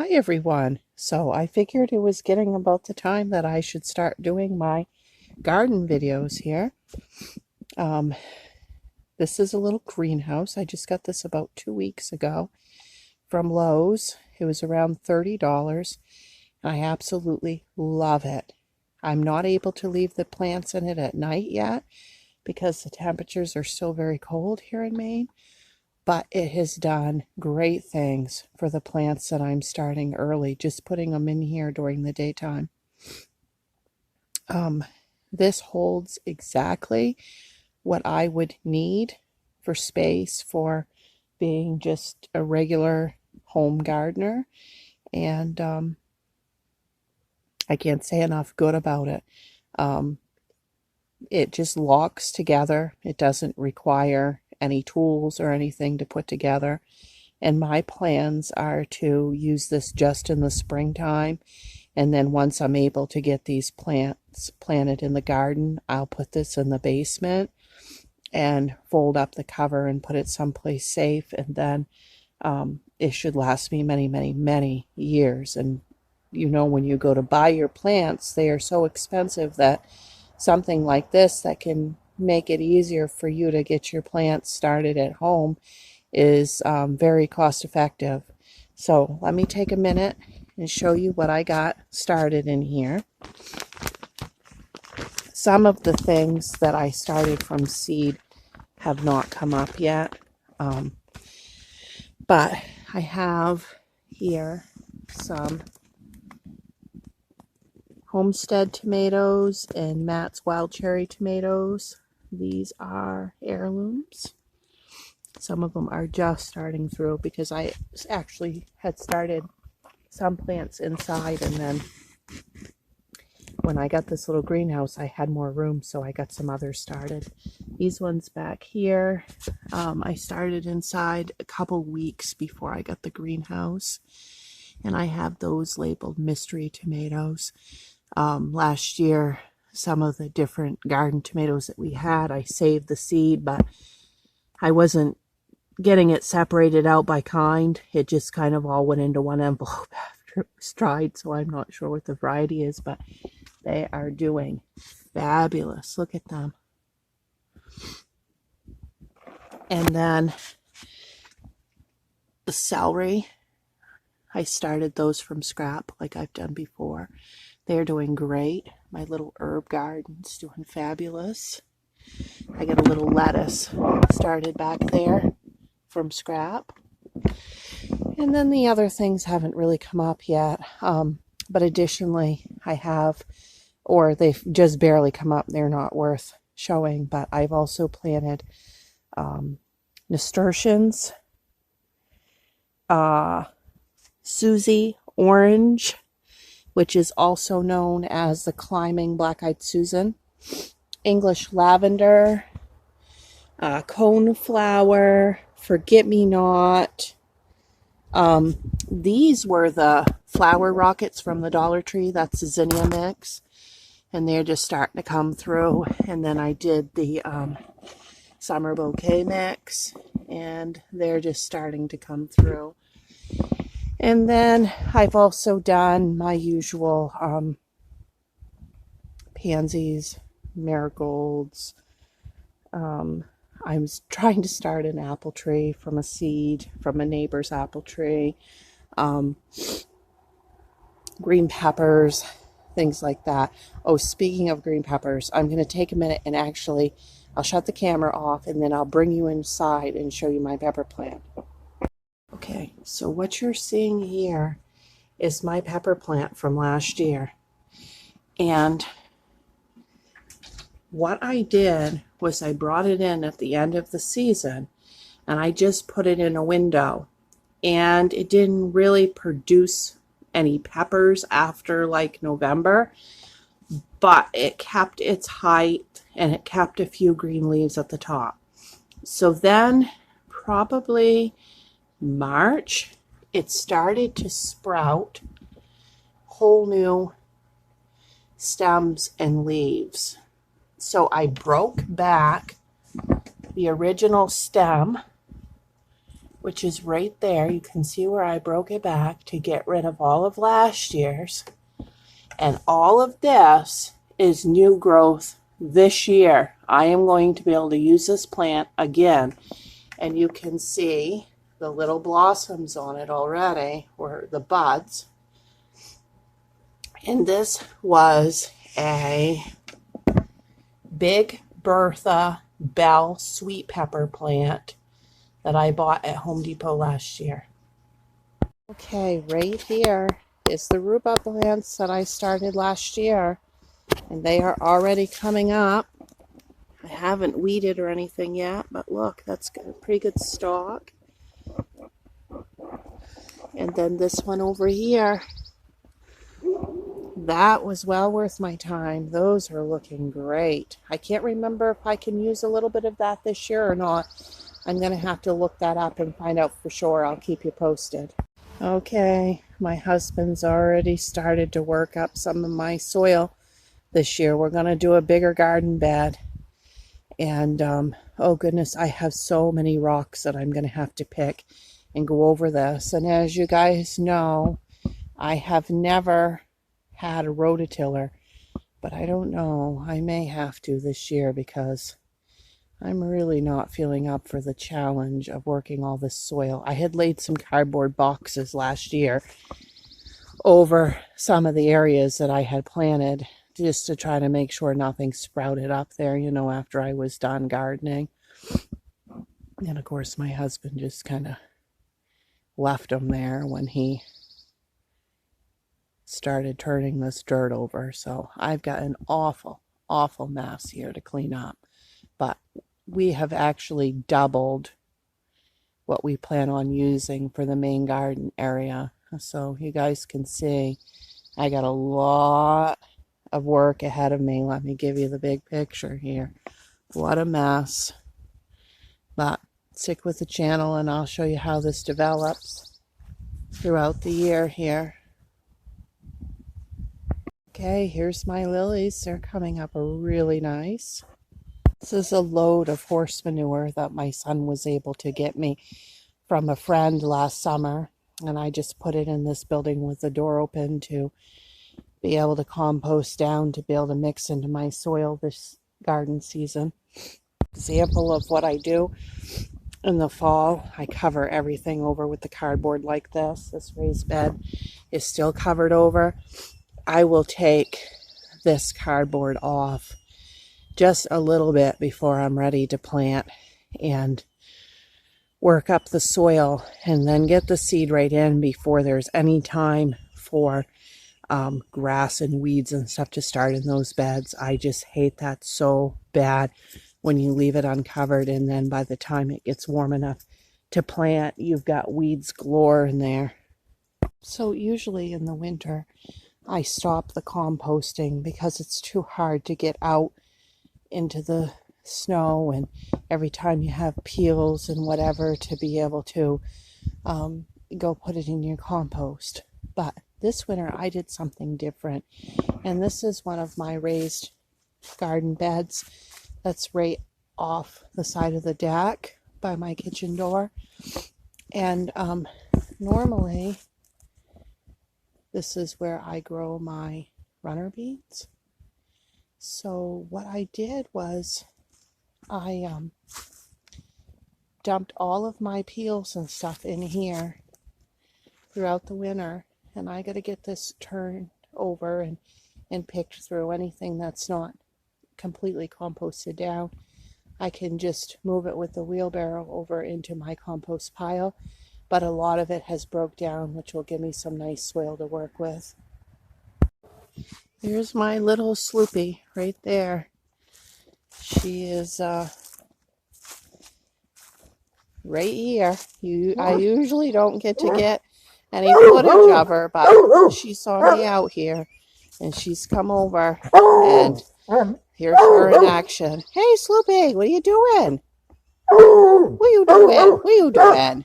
everyone. So I figured it was getting about the time that I should start doing my garden videos here. Um, this is a little greenhouse. I just got this about 2 weeks ago from Lowe's. It was around $30. I absolutely love it. I'm not able to leave the plants in it at night yet because the temperatures are still very cold here in Maine. But it has done great things for the plants that I'm starting early, just putting them in here during the daytime. This holds exactly what I would need for space for being just a regular home gardener. And I can't say enough good about it. It just locks together. It doesn't require any tools or anything to put together. And my plans are to use this just in the springtime. And then once I'm able to get these plants planted in the garden, I'll put this in the basement and fold up the cover and put it someplace safe. And then it should last me many, many, many years. And you know, when you go to buy your plants, they are so expensive that something like this that can make it easier for you to get your plants started at home is very cost effective. So let me take a minute and show you what I got started in here. Some of the things that I started from seed have not come up yet, but I have here some Homestead tomatoes and Matt's wild cherry tomatoes. These are heirlooms. Some of them are just starting through because I actually had started some plants inside, and then when I got this little greenhouse I had more room, so I got some others started. These ones back here, I started inside a couple weeks before I got the greenhouse, and I have those labeled mystery tomatoes. Last year, some of the different garden tomatoes that we had, I saved the seed, but I wasn't getting it separated out by kind. It just kind of all went into one envelope after it was dried, so I'm not sure what the variety is, but they are doing fabulous. Look at them. And then the celery, I started those from scrap like I've done before. They're doing great. My little herb garden's doing fabulous. I got a little lettuce started back there from scrap. And then the other things haven't really come up yet. But additionally, I have, or they've just barely come up. They're not worth showing. But I've also planted nasturtiums, Susie orange, which is also known as the climbing black-eyed Susan, English lavender, coneflower, forget-me-not. These were the flower rockets from the Dollar Tree. That's the zinnia mix, and they're just starting to come through. And then I did the summer bouquet mix, and they're just starting to come through. And then I've also done my usual pansies, marigolds. I'm trying to start an apple tree from a seed from a neighbor's apple tree. Green peppers, things like that. Oh, speaking of green peppers, I'm going to take a minute and actually, I'll shut the camera off and then I'll bring you inside and show you my pepper plant. Okay, so what you're seeing here is my pepper plant from last year. And what I did was I brought it in at the end of the season and I just put it in a window. And it didn't really produce any peppers after like November, but it kept its height and it kept a few green leaves at the top. So then probably March, it started to sprout whole new stems and leaves. So I broke back the original stem which is right there. You can see where I broke it back to get rid of all of last year's. And all of this is new growth this year. I am going to be able to use this plant again. And you can see the little blossoms on it already, or the buds. And this was a Big Bertha Bell sweet pepper plant that I bought at Home Depot last year. Okay, right here is the rhubarb plants that I started last year, and they are already coming up. I haven't weeded or anything yet, but look, that's got a pretty good stalk. And then this one over here, that was well worth my time. Those are looking great. I can't remember if I can use a little bit of that this year or not. I'm going to have to look that up and find out for sure. I'll keep you posted. Okay, my husband's already started to work up some of my soil this year. We're going to do a bigger garden bed. And, oh goodness, I have so many rocks that I'm going to have to pick and go over this. And as you guys know, I have never had a rototiller, but I don't know. I may have to this year because I'm really not feeling up for the challenge of working all this soil. I had laid some cardboard boxes last year over some of the areas that I had planted just to try to make sure nothing sprouted up there, you know, after I was done gardening. And of course, my husband just kind of left them there when he started turning this dirt over. So I've got an awful mess here to clean up. But we have actually doubled what we plan on using for the main garden area. So you guys can see I got a lot of work ahead of me. Let me give you the big picture here. What a mess. But stick with the channel and I'll show you how this develops throughout the year here. Okay, here's my lilies. They're coming up really nice. This is a load of horse manure that my son was able to get me from a friend last summer. And I just put it in this building with the door open to be able to compost down, to be able to mix into my soil this garden season. Example of what I do in the fall, I cover everything over with the cardboard like this. This raised bed is still covered over. I will take this cardboard off just a little bit before I'm ready to plant and work up the soil and then get the seed right in before there's any time for grass and weeds and stuff to start in those beds. I just hate that so bad when you leave it uncovered and then by the time it gets warm enough to plant, you've got weeds galore in there. So usually in the winter, I stop the composting because it's too hard to get out into the snow and every time you have peels and whatever to be able to go put it in your compost. But this winter I did something different, and this is one of my raised garden beds that's right off the side of the deck by my kitchen door. And normally this is where I grow my runner beans. So what I did was I dumped all of my peels and stuff in here throughout the winter, and I got to get this turned over and picked through. Anything that's not completely composted down, I can just move it with the wheelbarrow over into my compost pile, but a lot of it has broke down, which will give me some nice soil to work with. Here's my little Sloopy right there. She is right here. I usually don't get to get any footage of her, but she saw me out here and she's come over and here's her in action. Hey Sloopy, what are you doing? What are you doing? What are you doing?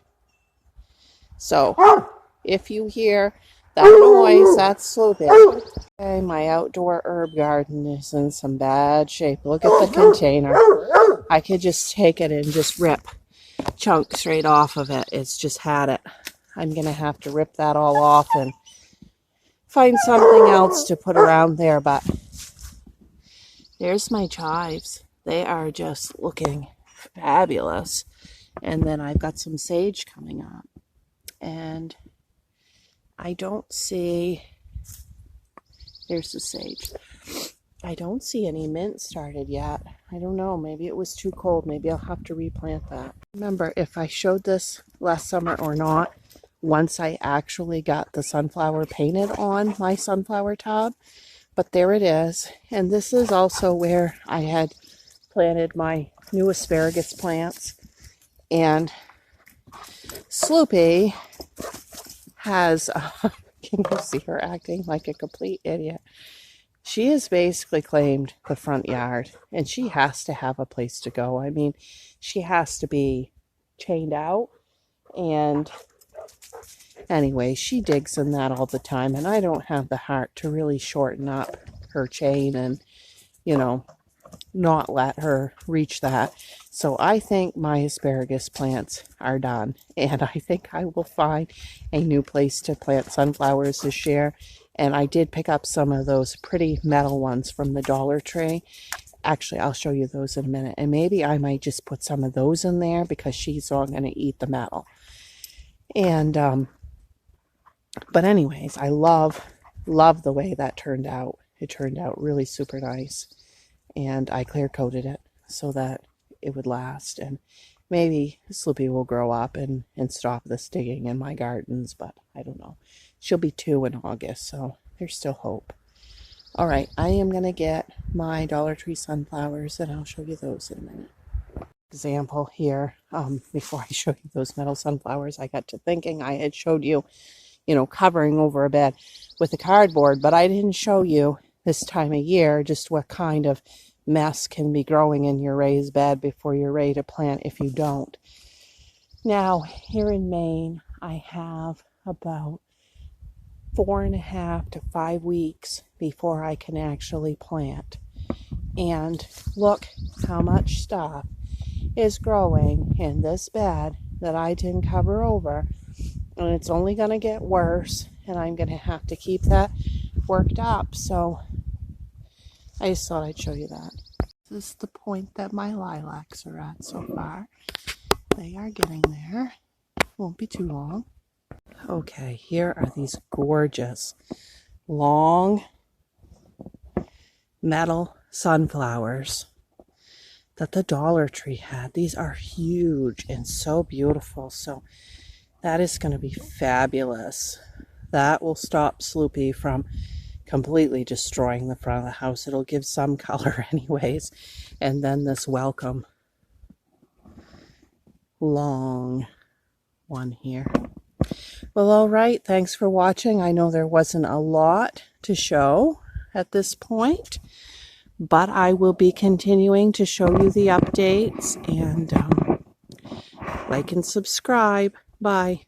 So if you hear that noise, that's Sloopy. Okay, my outdoor herb garden is in some bad shape. Look at the container. I could just take it and just rip chunks right off of it. It's just had it. I'm going to have to rip that all off and find something else to put around there. But there's my chives. They are just looking fabulous. And then I've got some sage coming up. And I don't see, here's the sage. I don't see any mint started yet. I don't know, maybe it was too cold. Maybe I'll have to replant that. Remember, if I showed this last summer or not, once I actually got the sunflower painted on my sunflower tub. But there it is. And this is also where I had planted my new asparagus plants. And Sloopy has, can you see her acting like a complete idiot? She has basically claimed the front yard, and she has to have a place to go. I mean, she has to be chained out. And anyway, she digs in that all the time, and I don't have the heart to really shorten up her chain and, you know, not let her reach that. So I think my asparagus plants are done, and I think I will find a new place to plant sunflowers this year. And I did pick up some of those pretty metal ones from the Dollar Tree. Actually, I'll show you those in a minute. And maybe I might just put some of those in there because she's all going to eat the metal. And, but anyways, I love the way that turned out. It turned out really super nice. And I clear coated it so that it would last. And maybe Sloopy will grow up and stop this digging in my gardens, but I don't know. She'll be 2 in August, so there's still hope. All right, I am going to get my Dollar Tree sunflowers, and I'll show you those in a minute. Example here, before I show you those metal sunflowers, I got to thinking I had showed you, you know, covering over a bed with a cardboard, but I didn't show you this time of year just what kind of mess can be growing in your raised bed before you're ready to plant if you don't. Now, here in Maine, I have about 4.5 to 5 weeks before I can actually plant. And look how much stuff is growing in this bed that I didn't cover over. And it's only going to get worse, and I'm going to have to keep that worked up. So I just thought I'd show you that. This is the point that my lilacs are at so far. They are getting there. Won't be too long. Okay, here are these gorgeous long metal sunflowers that the Dollar Tree had. These are huge and so beautiful. So that is going to be fabulous. That will stop Sloopy from completely destroying the front of the house. It'll give some color anyways. And then this welcome long one here. Well, all right. Thanks for watching. I know there wasn't a lot to show at this point, but I will be continuing to show you the updates, and like and subscribe. Bye.